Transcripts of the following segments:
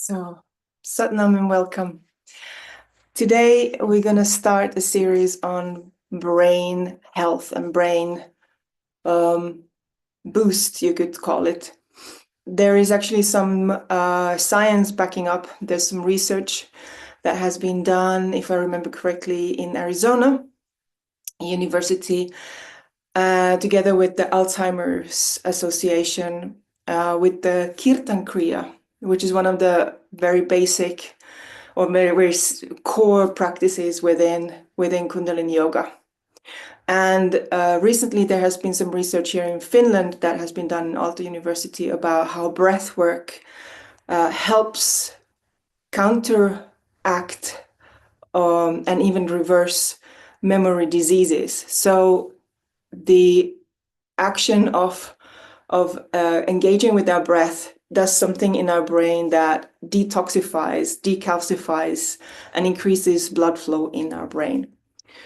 So, Satnam and welcome. Today we're going to start a series on brain health and brain boost, you could call it. There is actually some science backing up. There's some research that has been done, if I remember correctly, in Arizona University, together with the Alzheimer's Association, with the Kirtan Kriya, which is one of the very basic or very core practices within Kundalini Yoga. And recently there has been some research here in Finland that has been done in Aalto University about how breath work helps counteract and even reverse memory diseases. So the action of engaging with our breath does something in our brain that detoxifies, decalcifies, and increases blood flow in our brain.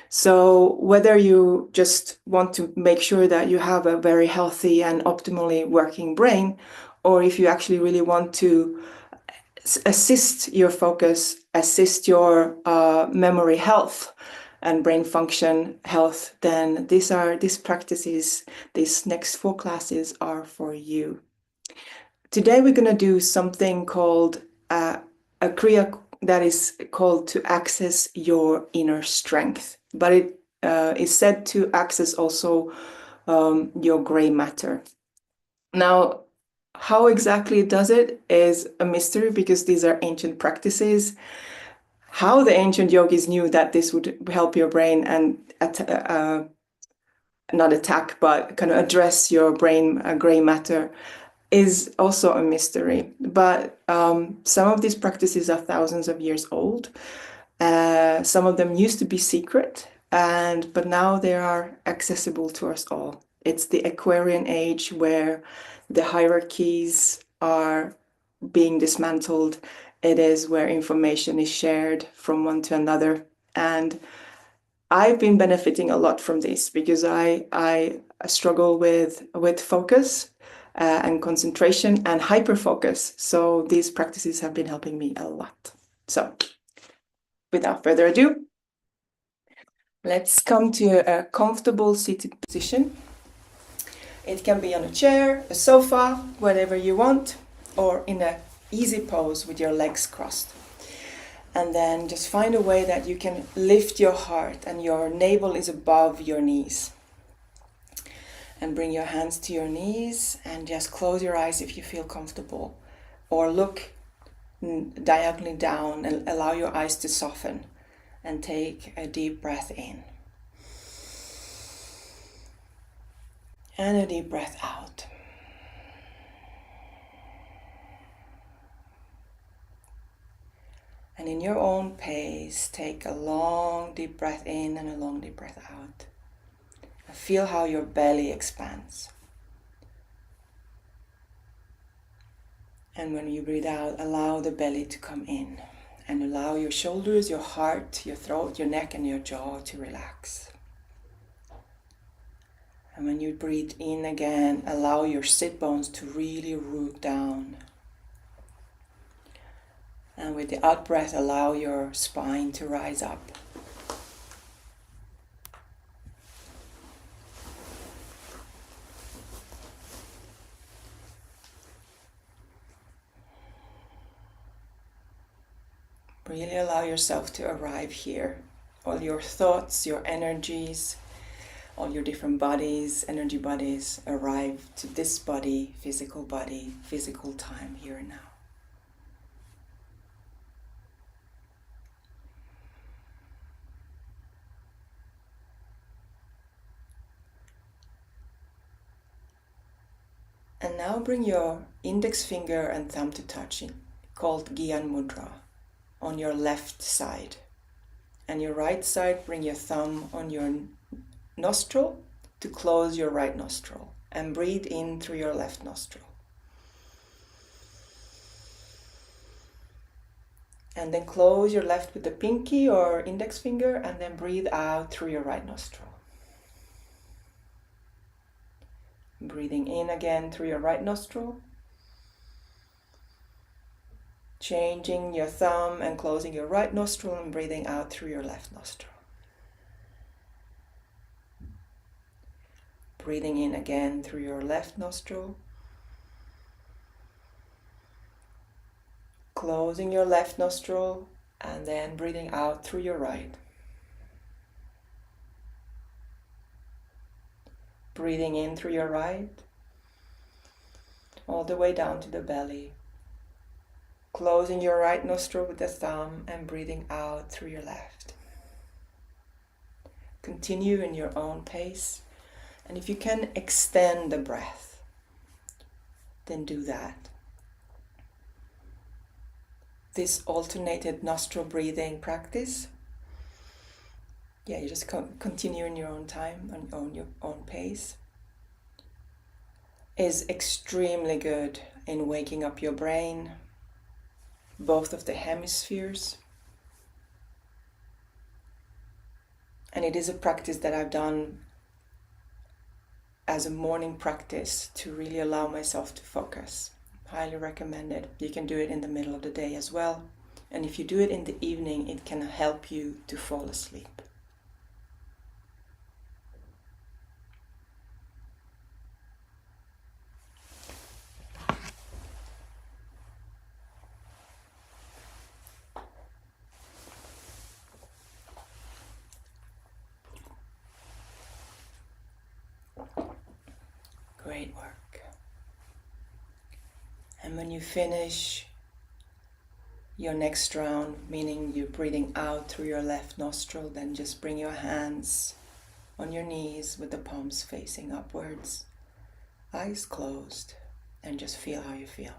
So whether you just want to make sure that you have a very healthy and optimally working brain, or if you actually really want to assist your focus, assist your memory health and brain function health, then these practices, these next 4 classes are for you. Today we're going to do something called a Kriya that is called to access your inner strength, but it is said to access also your gray matter. Now, how exactly it does it is a mystery because these are ancient practices. How the ancient yogis knew that this would help your brain and not attack, but kind of address your brain gray matter is also a mystery. But some of these practices are thousands of years old. Some of them used to be secret, but now they are accessible to us all. It's the Aquarian age where the hierarchies are being dismantled. It is where information is shared from one to another. And I've been benefiting a lot from this because I struggle with focus and concentration and hyperfocus. So these practices have been helping me a lot. So without further ado, let's come to a comfortable seated position. It can be on a chair, a sofa, whatever you want, or in an easy pose with your legs crossed. And then just find a way that you can lift your heart and your navel is above your knees. And bring your hands to your knees and just close your eyes if you feel comfortable. Or look diagonally down and allow your eyes to soften. And take a deep breath in. And a deep breath out. And in your own pace, take a long deep breath in and a long deep breath out. And feel how your belly expands. And when you breathe out, allow the belly to come in. And allow your shoulders, your heart, your throat, your neck and your jaw to relax. And when you breathe in again, allow your sit bones to really root down. And with the out breath, allow your spine to rise up. Really allow yourself to arrive here. All your thoughts, your energies, all your different bodies, energy bodies, arrive to this body, physical time, here and now. And now bring your index finger and thumb to touch, called Gyan Mudra, on your left side. And your right side, bring your thumb on your nostril to close your right nostril. And breathe in through your left nostril. And then close your left with the pinky or index finger and then breathe out through your right nostril. Breathing in again through your right nostril. Changing your thumb and closing your right nostril and breathing out through your left nostril. Breathing in again through your left nostril. Closing your left nostril and then breathing out through your right. Breathing in through your right, all the way down to the belly. Closing your right nostril with the thumb and breathing out through your left. Continue in your own pace, and if you can extend the breath, then do that. This alternated nostril breathing practice, you just continue in your own time, on your own pace, is extremely good in waking up your brain, both of the hemispheres. And it is a practice that I've done as a morning practice to really allow myself to focus. Highly recommend it. You can do it in the middle of the day as well. And if you do it in the evening, it can help you to fall asleep. Great work. And when you finish your next round, meaning you're breathing out through your left nostril, then just bring your hands on your knees with the palms facing upwards, eyes closed, and just feel how you feel.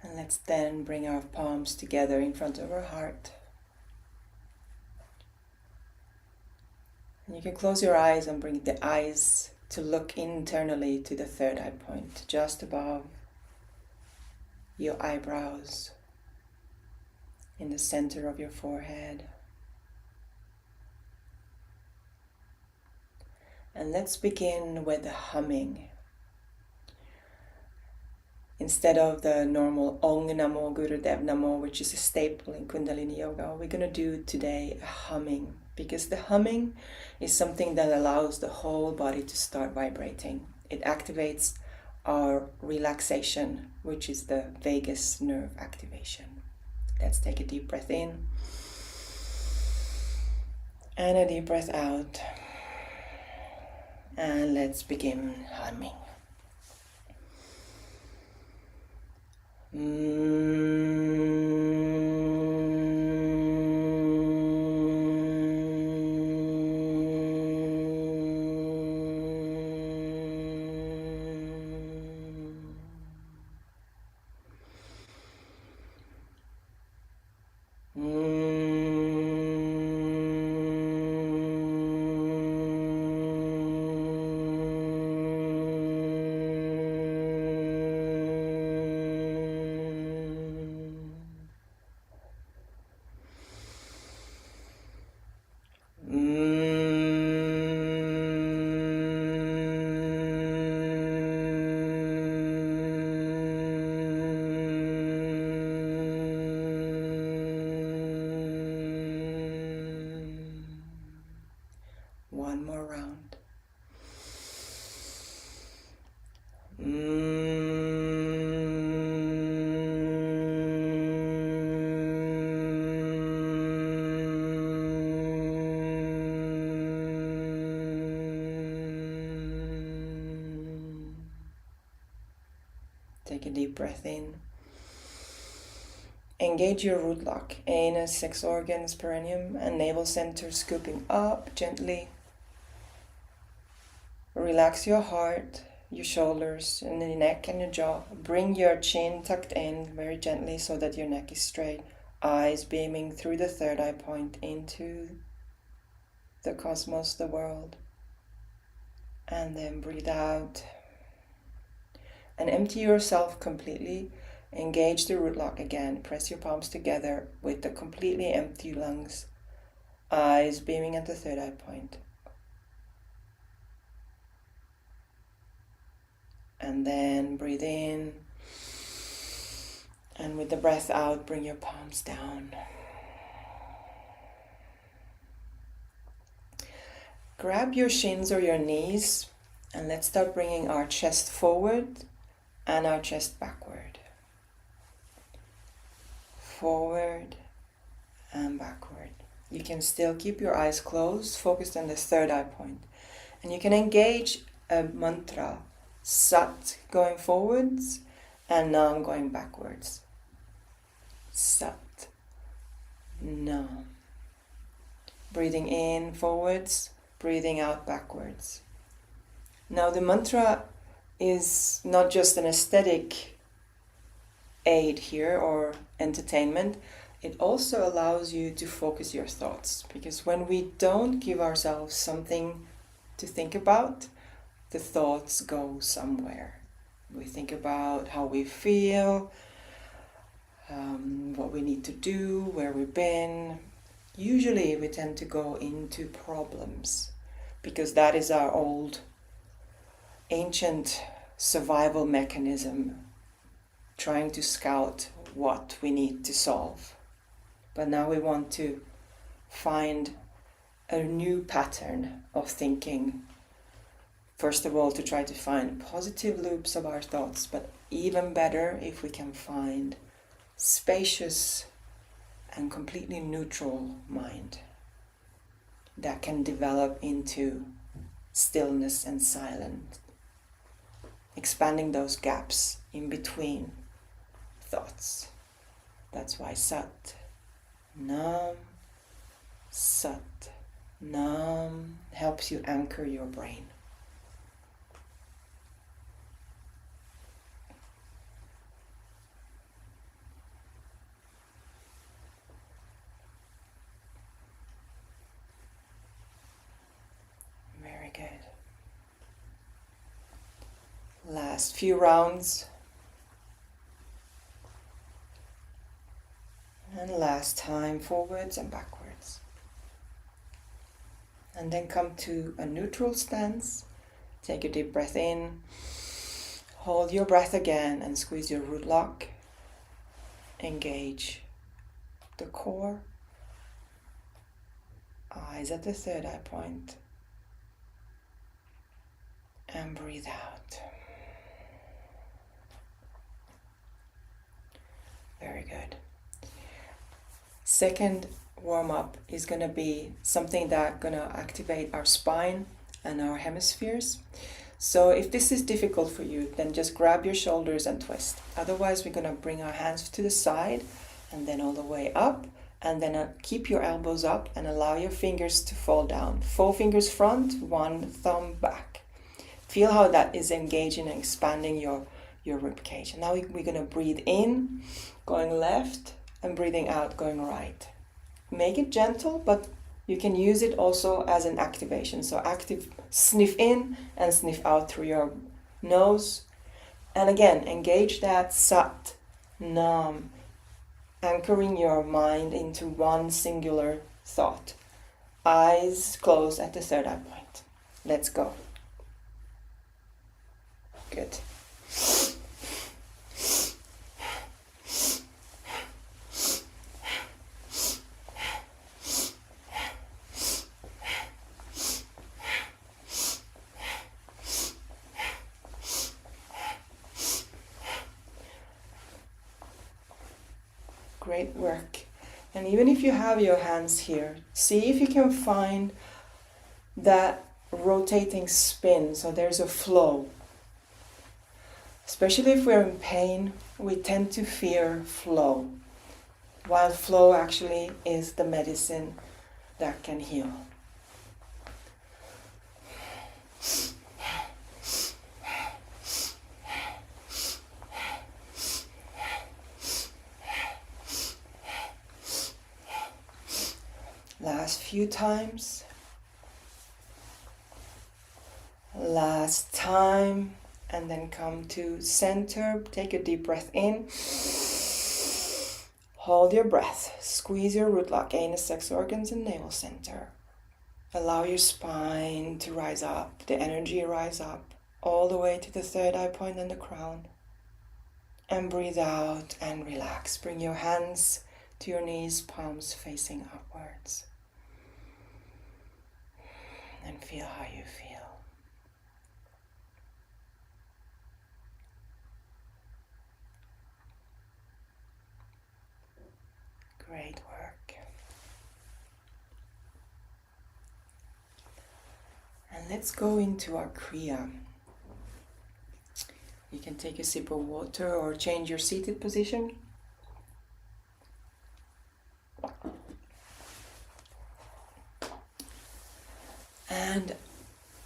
And let's then bring our palms together in front of our heart. And you can close your eyes and bring the eyes to look internally to the third eye point, just above your eyebrows, in the center of your forehead. And let's begin with the humming. Instead of the normal Ong Namo Gurudev Namo, which is a staple in Kundalini Yoga, we're going to do today a humming, because the humming is something that allows the whole body to start vibrating. It activates our relaxation, which is the vagus nerve activation. Let's take a deep breath in and a deep breath out, and let's begin humming. One more round. Take a deep breath in. Engage your root lock, anus, sex organs, perineum, and navel center scooping up gently. Relax your heart, your shoulders, and the neck and your jaw. Bring your chin tucked in very gently so that your neck is straight. Eyes beaming through the third eye point into the cosmos, the world. And then breathe out. And empty yourself completely. Engage the root lock again. Press your palms together with the completely empty lungs. Eyes beaming at the third eye point. And then breathe in. And with the breath out, bring your palms down. Grab your shins or your knees and let's start bringing our chest forward and our chest backward. Forward and backward. You can still keep your eyes closed, focused on the third eye point. And you can engage a mantra, Sat going forwards and Nam going backwards. Sat, Nam. Breathing in forwards, breathing out backwards. Now the mantra is not just an aesthetic aid here or entertainment, it also allows you to focus your thoughts. Because when we don't give ourselves something to think about, the thoughts go somewhere. We think about how we feel, what we need to do, where we've been. Usually we tend to go into problems because that is our old, ancient survival mechanism, trying to scout what we need to solve. But now we want to find a new pattern of thinking. First of all, to try to find positive loops of our thoughts, but even better if we can find spacious and completely neutral mind that can develop into stillness and silence, expanding those gaps in between thoughts. That's why Sat, Nam, Sat, Nam helps you anchor your brain. Very good. Last few rounds. And last time, forwards and backwards. And then come to a neutral stance. Take a deep breath in. Hold your breath again and squeeze your root lock. Engage the core. Eyes at the third eye point. And breathe out. Very good. Second warm-up is going to be something that's going to activate our spine and our hemispheres. So if this is difficult for you, then just grab your shoulders and twist. Otherwise, we're going to bring our hands to the side and then all the way up. And then keep your elbows up and allow your fingers to fall down. 4 fingers front, 1 thumb back. Feel how that is engaging and expanding your ribcage. And now we're going to breathe in, going left, and breathing out, going right. Make it gentle, but you can use it also as an activation. So active, sniff in and sniff out through your nose. And again, engage that Sat, Nam, anchoring your mind into one singular thought. Eyes closed at the third eye point. Let's go. Good. Great work. And even if you have your hands here, see if you can find that rotating spin, so there's a flow. Especially if we're in pain, we tend to fear flow, while flow actually is the medicine that can heal. Last few times. Last time. And then come to center. Take a deep breath in. Hold your breath. Squeeze your root lock, anus, sex organs, and navel center. Allow your spine to rise up, the energy rise up, all the way to the third eye point and the crown. And breathe out and relax. Bring your hands to your knees, palms facing upwards. And feel how you feel. Great work. And let's go into our Kriya. You can take a sip of water or change your seated position. And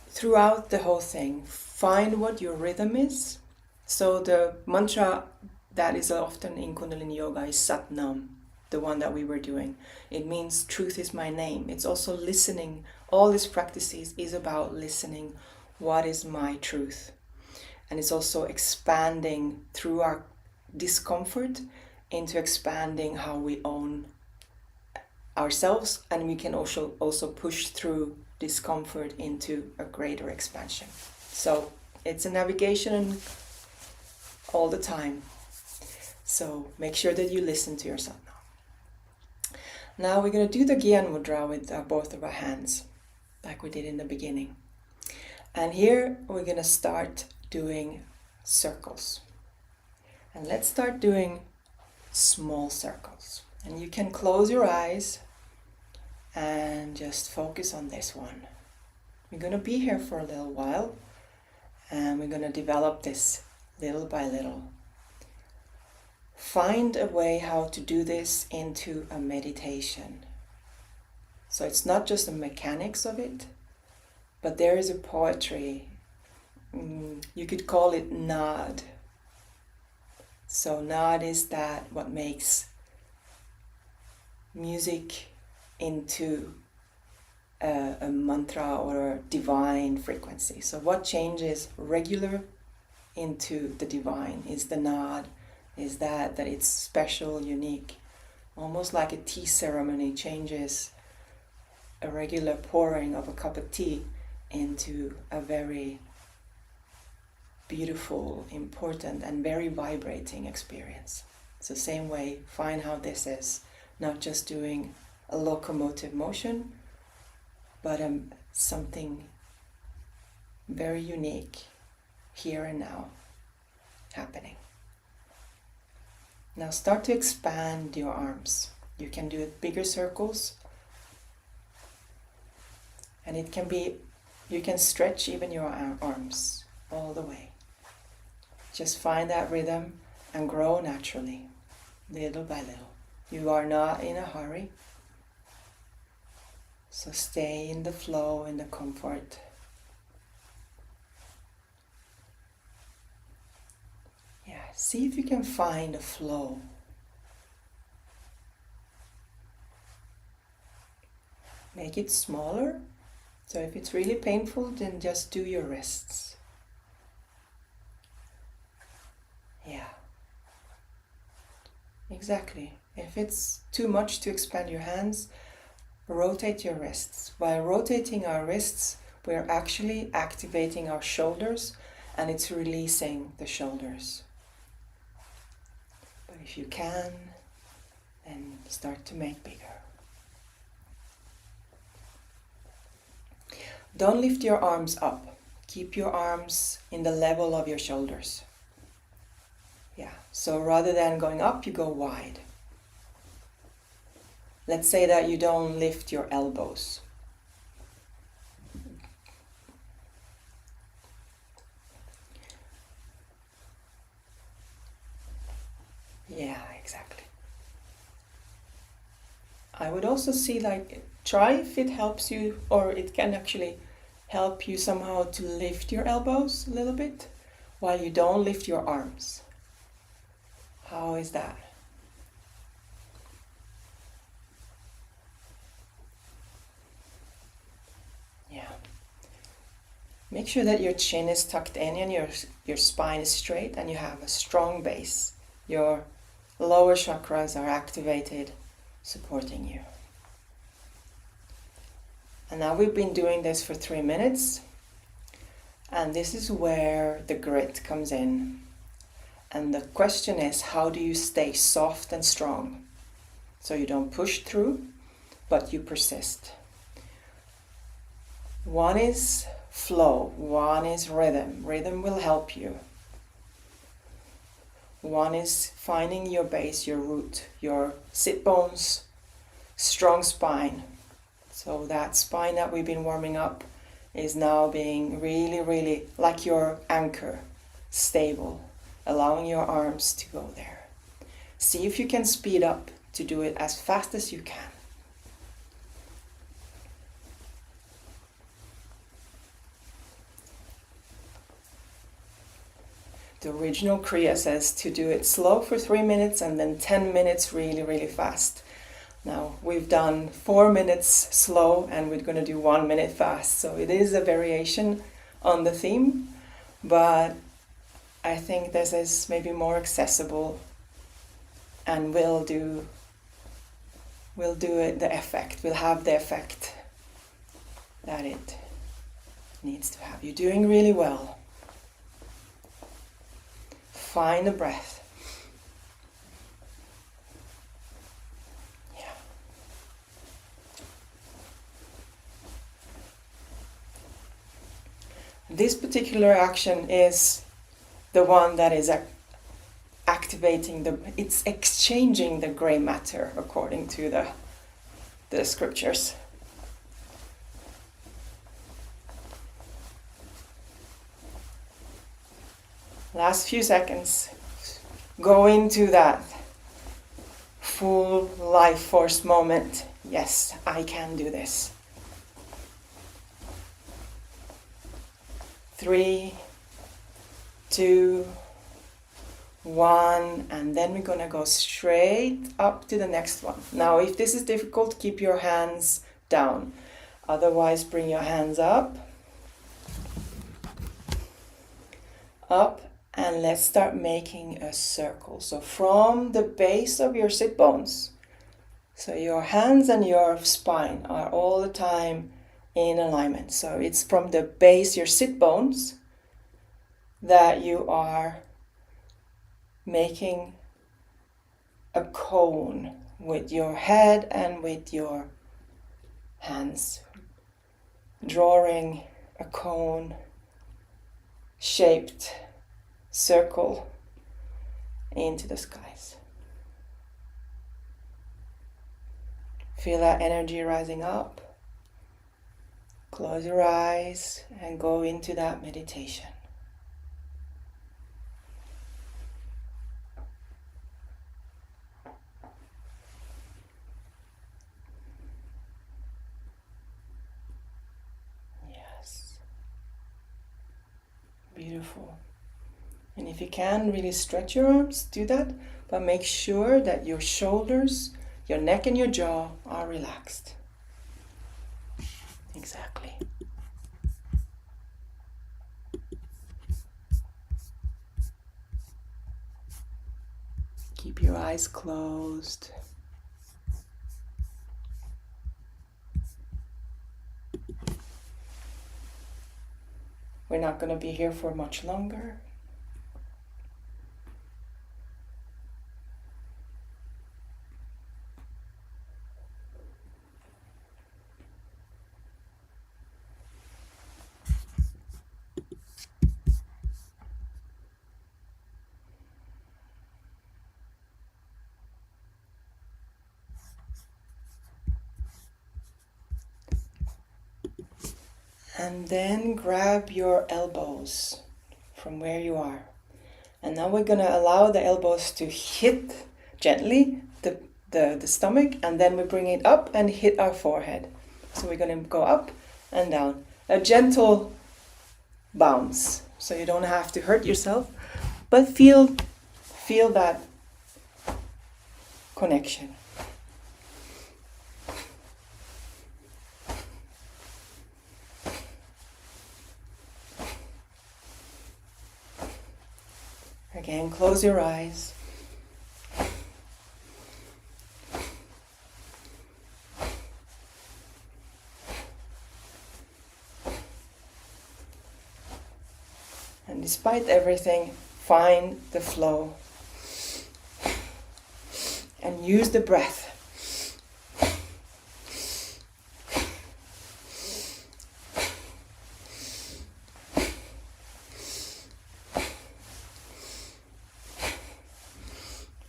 throughout the whole thing, find what your rhythm is. So the mantra that is often in Kundalini Yoga is Sat Nam, the one that we were doing. It means truth is my name. It's also listening. All these practices is about listening. What is my truth? And it's also expanding through our discomfort into expanding how we own ourselves, and we can also push through discomfort into a greater expansion. So it's a navigation all the time. So make sure that you listen to yourself now. Now we're going to do the Gyan Mudra with both of our hands, like we did in the beginning. And here we're going to start doing circles. And let's start doing small circles. And you can close your eyes and just focus on this one. We're going to be here for a little while, and we're going to develop this little by little. Find a way how to do this into a meditation. So it's not just the mechanics of it, but there is a poetry. You could call it nad. So nad is that what makes music into a mantra or a divine frequency. So what changes regular into the divine is the nad, is that it's special, unique, almost like a tea ceremony changes a regular pouring of a cup of tea into a very beautiful, important, and very vibrating experience. It's the same way, find how this is, not just doing a locomotive motion, but something very unique, here and now, happening. Now start to expand your arms. You can do bigger circles, and it can be, you can stretch even your arms all the way. Just find that rhythm and grow naturally, little by little. You are not in a hurry, so stay in the flow, in the comfort. Yeah, see if you can find a flow. Make it smaller. So if it's really painful, then just do your wrists. Yeah. Exactly. If it's too much to expand your hands, rotate your wrists. By rotating our wrists, we're actually activating our shoulders, and it's releasing the shoulders. But if you can, then start to make bigger. Don't lift your arms up. Keep your arms in the level of your shoulders. Yeah, so rather than going up, you go wide. Let's say that you don't lift your elbows. Yeah, exactly. I would also see, try if it helps you, or it can actually help you somehow to lift your elbows a little bit while you don't lift your arms. How is that? Yeah. Make sure that your chin is tucked in and your your spine is straight and you have a strong base. Your lower chakras are activated, supporting you. And now we've been doing this for 3 minutes, and this is where the grit comes in. And the question is, how do you stay soft and strong? So you don't push through, but you persist. One is flow, one is rhythm. Rhythm will help you. One is finding your base, your root, your sit bones, strong spine. So that spine that we've been warming up is now being really, really like your anchor, stable, allowing your arms to go there. See if you can speed up to do it as fast as you can. The original Kriya says to do it slow for 3 minutes and then 10 minutes really, really fast. Now we've done 4 minutes slow and we're going to do 1 minute fast. So it is a variation on the theme, but I think this is maybe more accessible and will do it, the effect, will have the effect that it needs to have. You're doing really well. Find the breath. Yeah. This particular action is the one that is activating it's exchanging the gray matter according to the scriptures. Last few seconds, go into that full life force moment. Yes, I can do this. 3, 2, 1, and then we're gonna go straight up to the next one. Now, if this is difficult, keep your hands down. Otherwise, bring your hands up, and let's start making a circle. So from the base of your sit bones, so your hands and your spine are all the time in alignment. So it's from the base, your sit bones, that you are making a cone with your head and with your hands, drawing a cone shaped circle into the skies. Feel that energy rising up. Close your eyes and go into that meditation. Yes. Beautiful. And if you can, really stretch your arms, do that, but make sure that your shoulders, your neck and your jaw are relaxed. Exactly. Keep your eyes closed. We're not going to be here for much longer. And then grab your elbows from where you are. And now we're going to allow the elbows to hit gently the stomach, and then we bring it up and hit our forehead. So we're going to go up and down. A gentle bounce. So you don't have to hurt yourself, but feel that connection. Again, close your eyes. And despite everything, find the flow. And use the breath.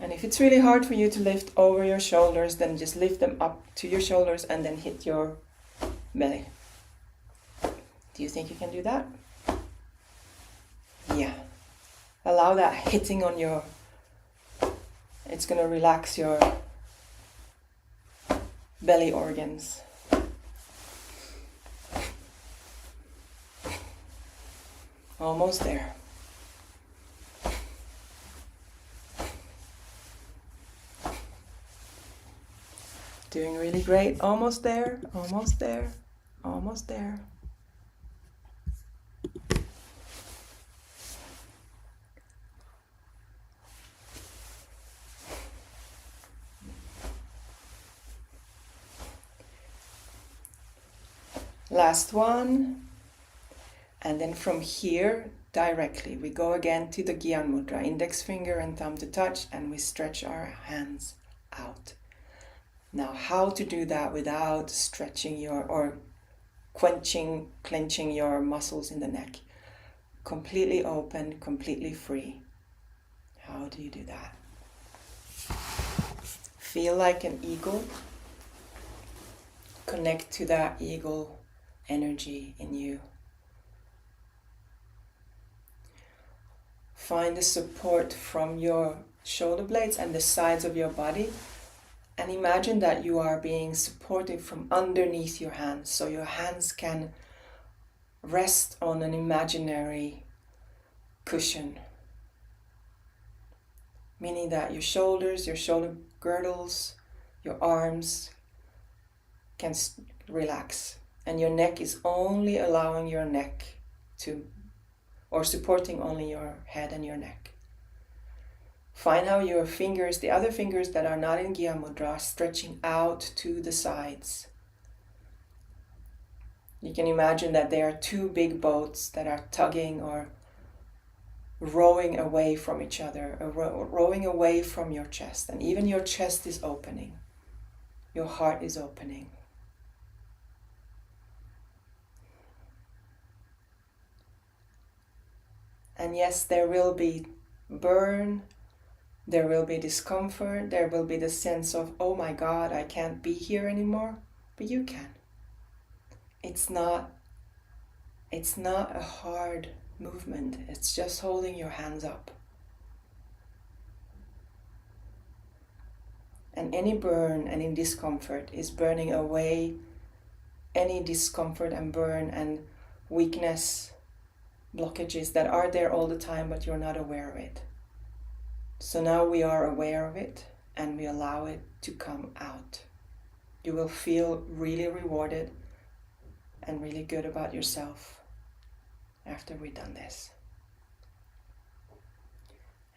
And if it's really hard for you to lift over your shoulders, then just lift them up to your shoulders and then hit your belly. Do you think you can do that? Yeah. Allow that hitting on your... It's going to relax your belly organs. Almost there. Doing really great. Almost there, almost there, almost there. Last one. And then from here, directly, we go again to the Gyan Mudra. Index finger and thumb to touch, and we stretch our hands out. Now, how to do that without stretching your, or clenching your muscles in the neck? Completely open, completely free. How do you do that? Feel like an eagle. Connect to that eagle energy in you. Find the support from your shoulder blades and the sides of your body. And imagine that you are being supported from underneath your hands. So your hands can rest on an imaginary cushion. Meaning that your shoulders, your shoulder girdles, your arms can relax. And your neck is only allowing your neck to, or supporting only your head and your neck. Find how your fingers, the other fingers that are not in Gyan Mudra, are stretching out to the sides. You can imagine that there are two big boats that are tugging or rowing away from each other, or rowing away from your chest. And even your chest is opening. Your heart is opening. And yes, there will be burn, there will be discomfort, there will be the sense of, oh my God, I can't be here anymore. But you can. It's not a hard movement. It's just holding your hands up. And any burn, any discomfort is burning away any discomfort and burn and weakness, blockages that are there all the time, but you're not aware of it. So now we are aware of it and we allow it to come out. You will feel really rewarded and really good about yourself after we've done this.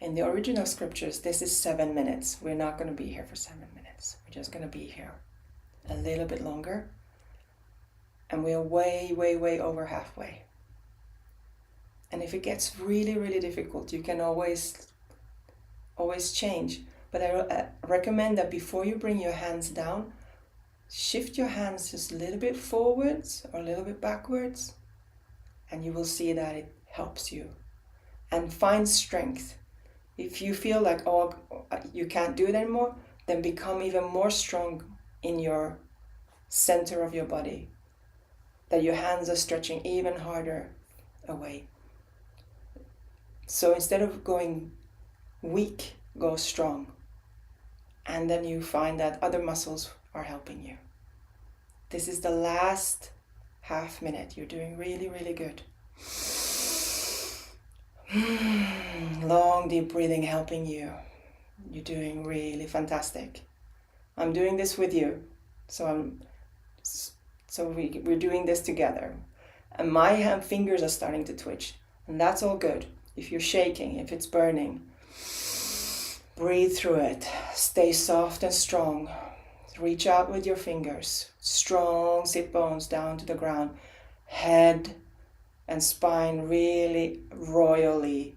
In the original scriptures, this is 7 minutes. We're not going to be here for 7 minutes. We're just going to be here a little bit longer. And we are way, way, way over halfway. And if it gets really, really difficult, you can always change. But I recommend that before you bring your hands down, shift your hands just a little bit forwards or a little bit backwards. And you will see that it helps you. And find strength. If you feel like, oh, you can't do it anymore, then become even more strong in your center of your body. That your hands are stretching even harder away. So instead of going weak, go strong. And then you find that other muscles are helping you. This is the last half minute. You're doing really, really good. Long, deep breathing helping you. You're doing really fantastic. I'm doing this with you. So we're doing this together. And my fingers are starting to twitch. And that's all good. If you're shaking, if it's burning, breathe through it. Stay soft and strong. Reach out with your fingers. Strong sit bones down to the ground. Head and spine really royally,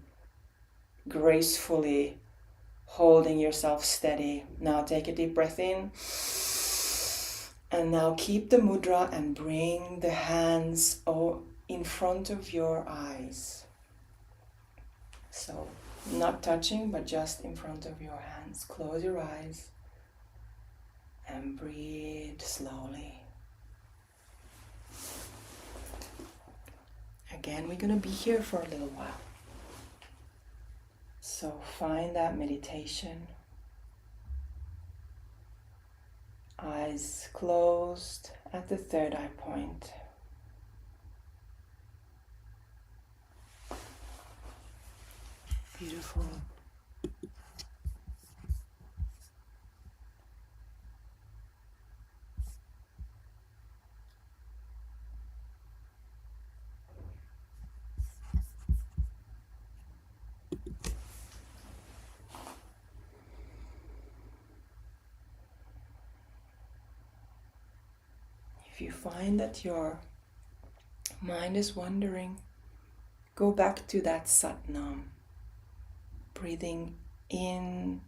gracefully holding yourself steady. Now take a deep breath in. And now keep the mudra and bring the hands in front of your eyes. So, not touching, but just in front of your hands. Close your eyes and breathe slowly. Again, we're going to be here for a little while. So find that meditation. Eyes closed at the third eye point. Beautiful. If you find that your mind is wandering, go back to that Satnam. Breathing in,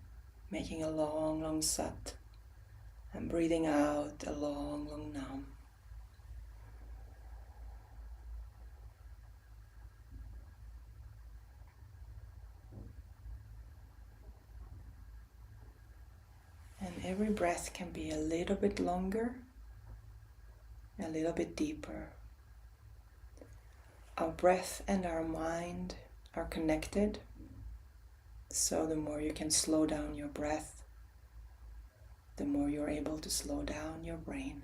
making a long, long Sat, and breathing out a long, long Nam. And every breath can be a little bit longer, a little bit deeper. Our breath and our mind are connected, so the more you can slow down your breath, the more you're able to slow down your brain.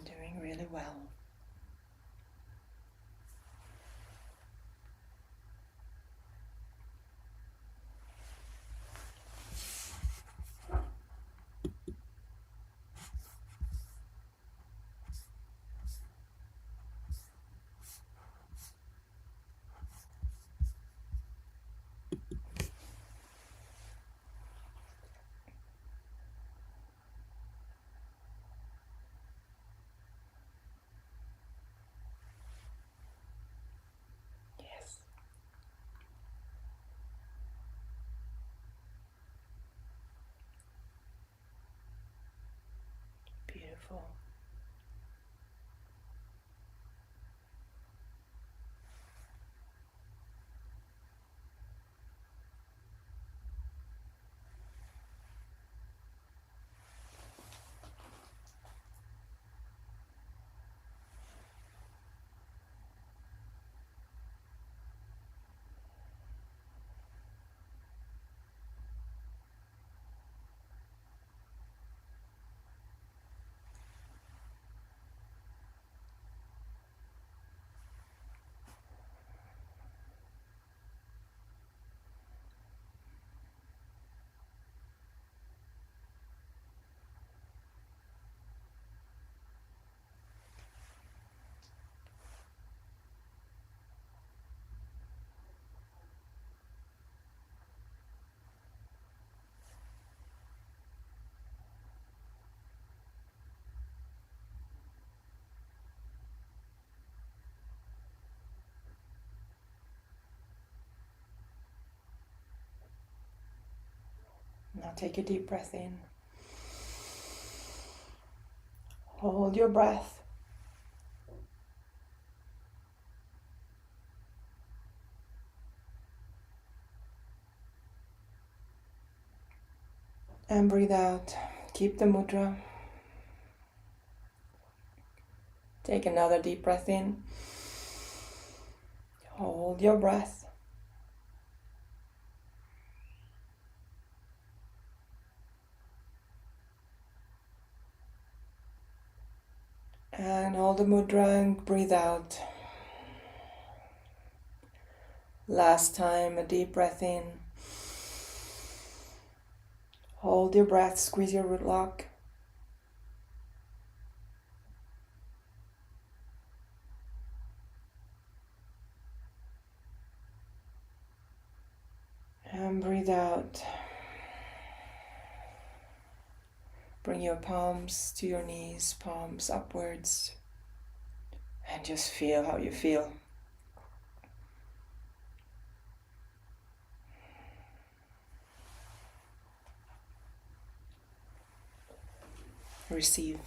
Doing really well. Yes. Beautiful. Now take a deep breath in. Hold your breath. And breathe out. Keep the mudra. Take another deep breath in. Hold your breath. And hold the mudra and breathe out. Last time, a deep breath in. Hold your breath, squeeze your root lock. And breathe out. Bring your palms to your knees, palms upwards. And just feel how you feel. Receive.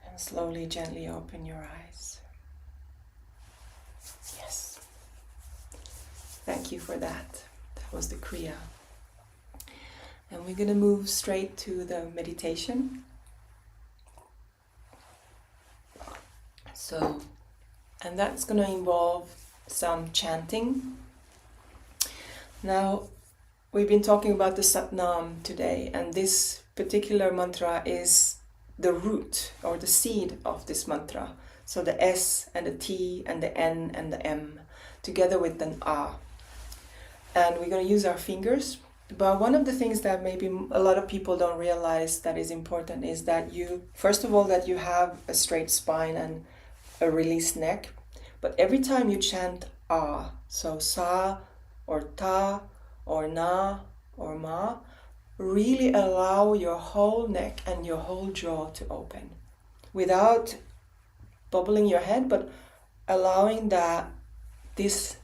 And slowly, gently open your eyes. Yes. Thank you for that. That was the Kriya. And we're going to move straight to the meditation. And that's going to involve some chanting. Now, we've been talking about the Satnam today, and this particular mantra is the root or the seed of this mantra. So the S and the T and the N and the M together with an A. And we're going to use our fingers. But one of the things that maybe a lot of people don't realize that is important is that first of all, that you have a straight spine and a released neck. But every time you chant A, so Sa or Ta or Na or Ma, really allow your whole neck and your whole jaw to open without bubbling your head, but allowing this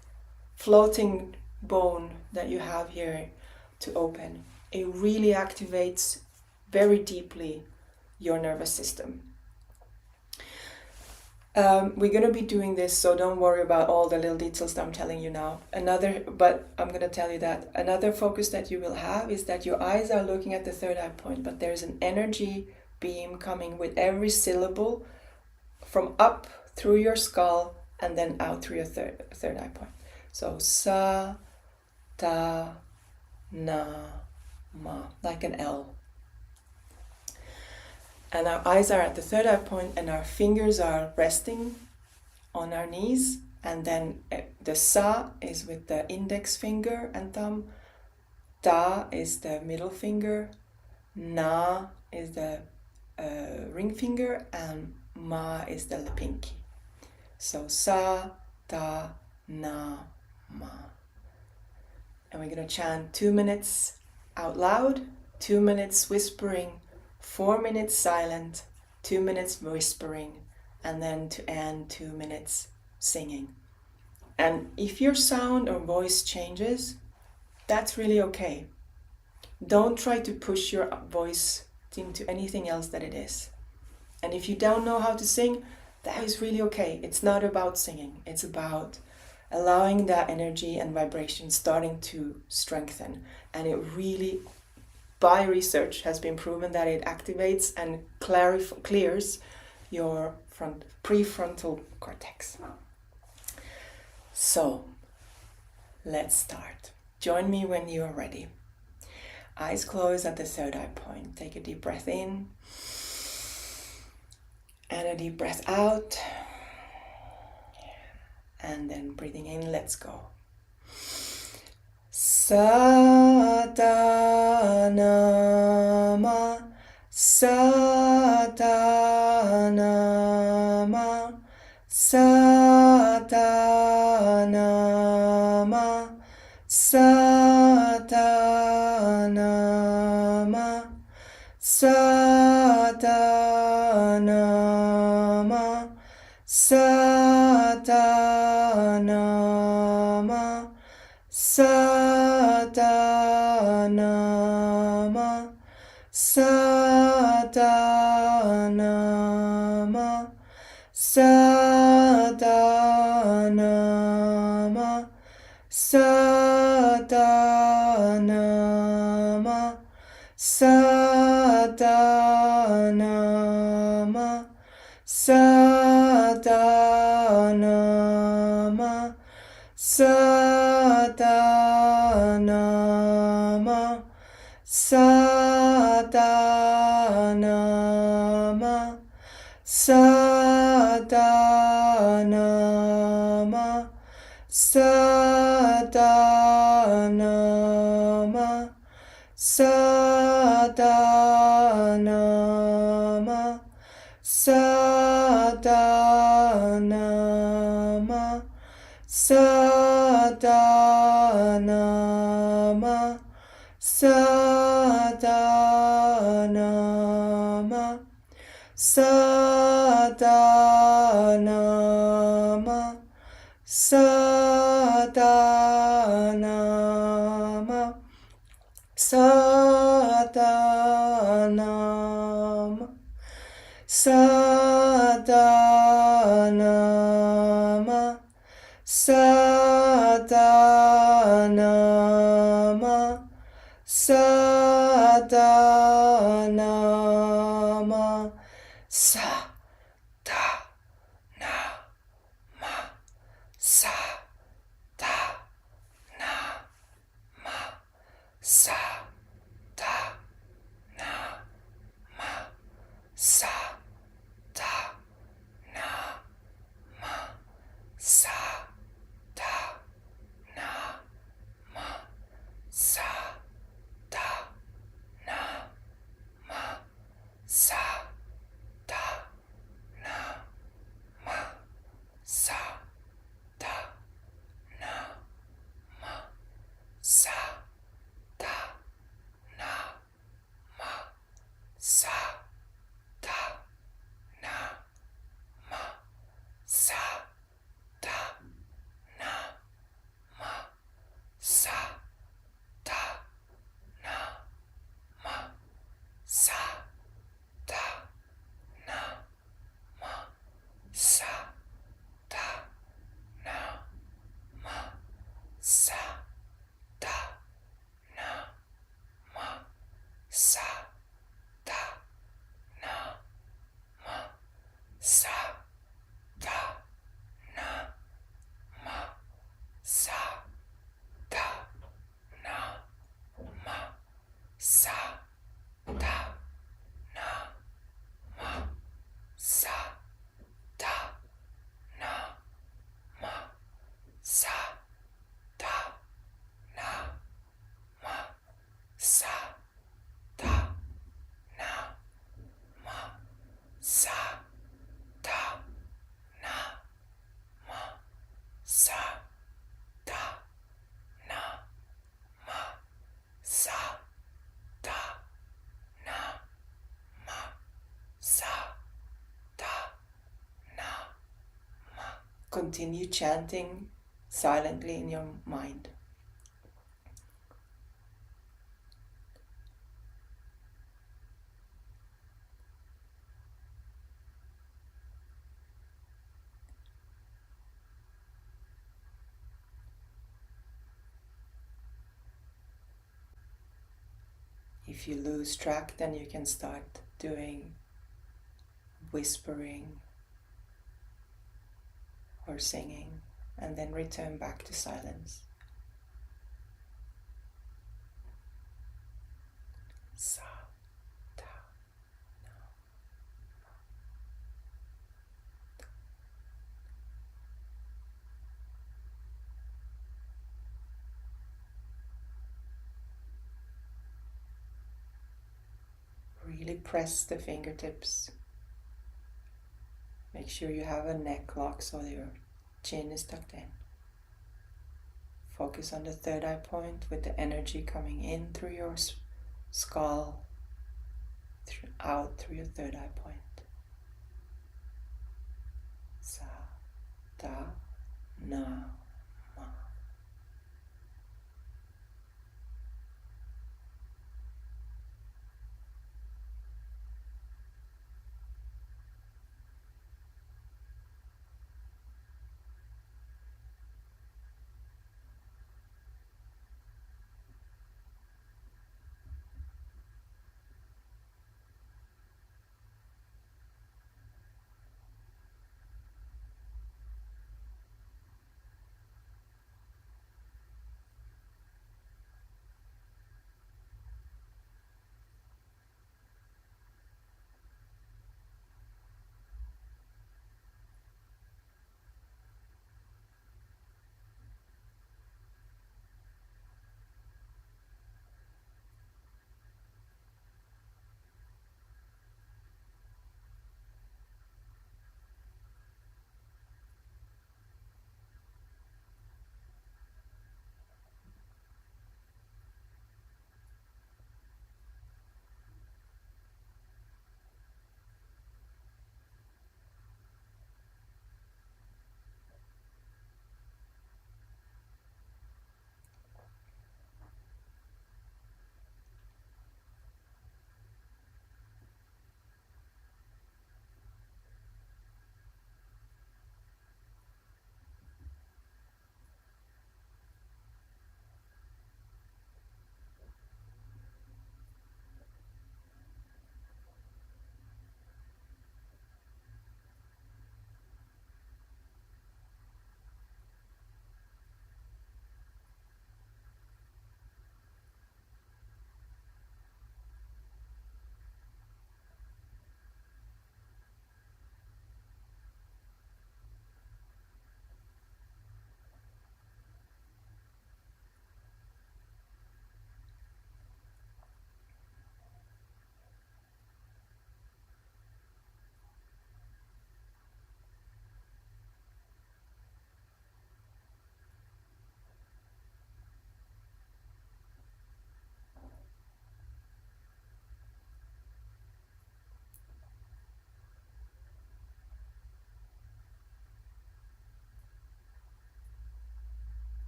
floating bone that you have here to open. It really activates very deeply your nervous system. We're going to be doing this, so don't worry about all the little details that I'm telling you now. But I'm going to tell you that another focus that you will have is that your eyes are looking at the third eye point, but there's an energy beam coming with every syllable from up through your skull and then out through your third eye point. So Sa, Ta, Na, Ma, like an L. And our eyes are at the third eye point and our fingers are resting on our knees. And then the Sa is with the index finger and thumb. Ta is the middle finger. Na is the ring finger. And Ma is the pinky. So Sa, Ta, Na, Ma. And we're going to chant 2 minutes out loud, 2 minutes whispering, 4 minutes silent, 2 minutes whispering, and then to end 2 minutes singing. And if your sound or voice changes, that's really okay. Don't try to push your voice into anything else that it is. And if you don't know how to sing, that is really okay. It's not about singing. It's about allowing that energy and vibration starting to strengthen. And it really, by research, has been proven that it activates and clears your prefrontal cortex. So, let's start. Join me when you are ready. Eyes closed at the third eye point. Take a deep breath in and a deep breath out. And then breathing in, let's go. Satanama, Satanama, Satanama, Satanama, Satanama, Satanama, Satanama, Satanama, Satanama, Satanama, Satanama, Sadanama, Sadanama, Sadanama, Sadanama, Sadanama, Sadanama, Sadanama, Sadanama, Sadanama, Sadanama, Sadanama, Sadanama, Sadanama, Continue chanting silently in your mind. If you lose track, then you can start doing whispering or singing, and then return back to silence. Sa, ta, na. Really press the fingertips. Make sure you have a neck lock so your chin is tucked in. Focus on the third eye point with the energy coming in through your skull, out through your third eye point. Sa, ta, na, ma.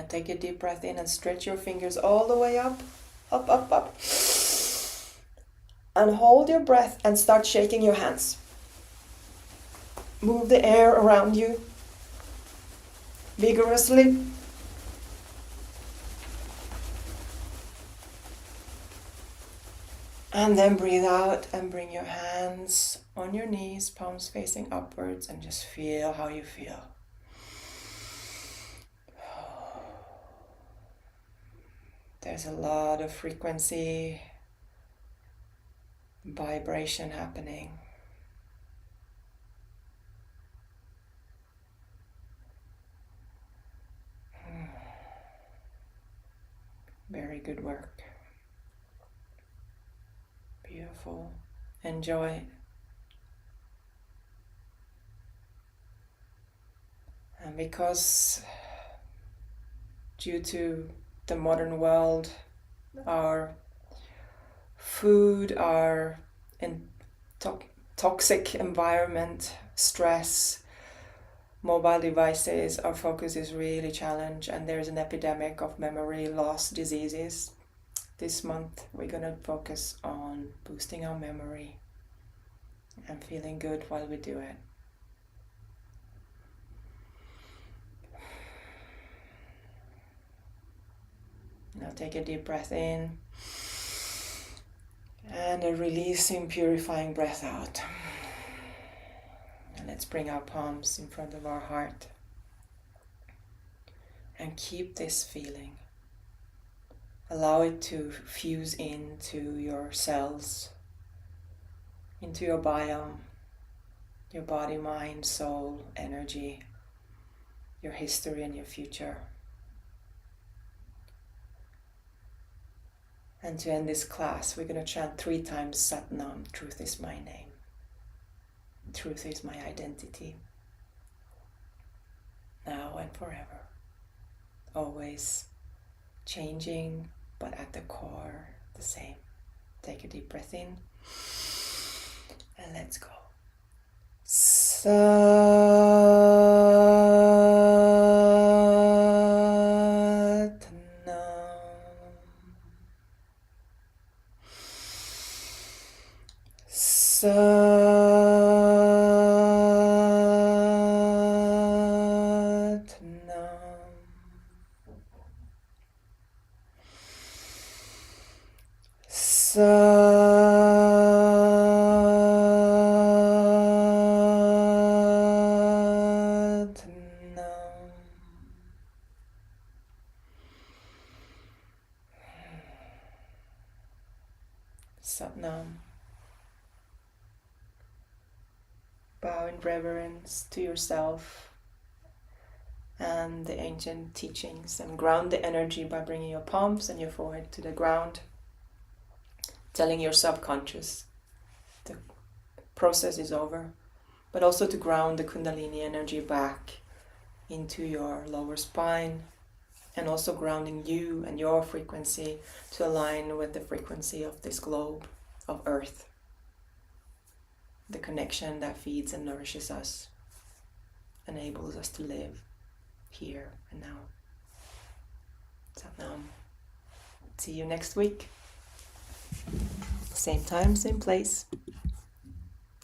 And take a deep breath in and stretch your fingers all the way up, up, up, up. And hold your breath and start shaking your hands. Move the air around you vigorously. And then breathe out and bring your hands on your knees, palms facing upwards, and just feel how you feel. There's a lot of frequency, vibration happening. Very good work. Beautiful. Enjoy. And because due to the modern world, our food, our toxic environment, stress, mobile devices, our focus is really challenged, and there's an epidemic of memory loss diseases. This month we're going to focus on boosting our memory and feeling good while we do it. Now take a deep breath in and a releasing, purifying breath out. And let's bring our palms in front of our heart and keep this feeling. Allow it to fuse into your cells, into your biome, your body, mind, soul, energy, your history and your future. And to end this class, we're going to chant 3 times Sat Nam, truth is my name. Truth is my identity. Now and forever. Always changing, but at the core, the same. Take a deep breath in. And let's go. Sat Nam. Sat Nam. Sat Nam. Sat Nam. Bow in reverence to yourself and the ancient teachings, and ground the energy by bringing your palms and your forehead to the ground, telling your subconscious the process is over, but also to ground the Kundalini energy back into your lower spine, and also grounding you and your frequency to align with the frequency of this globe, of Earth. The connection that feeds and nourishes us, enables us to live here and now. Sat Nam. See you next week. Same time, same place.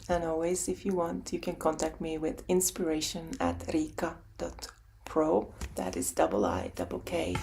And always, if you want, you can contact me with inspiration@riikka.pro. That is IIK.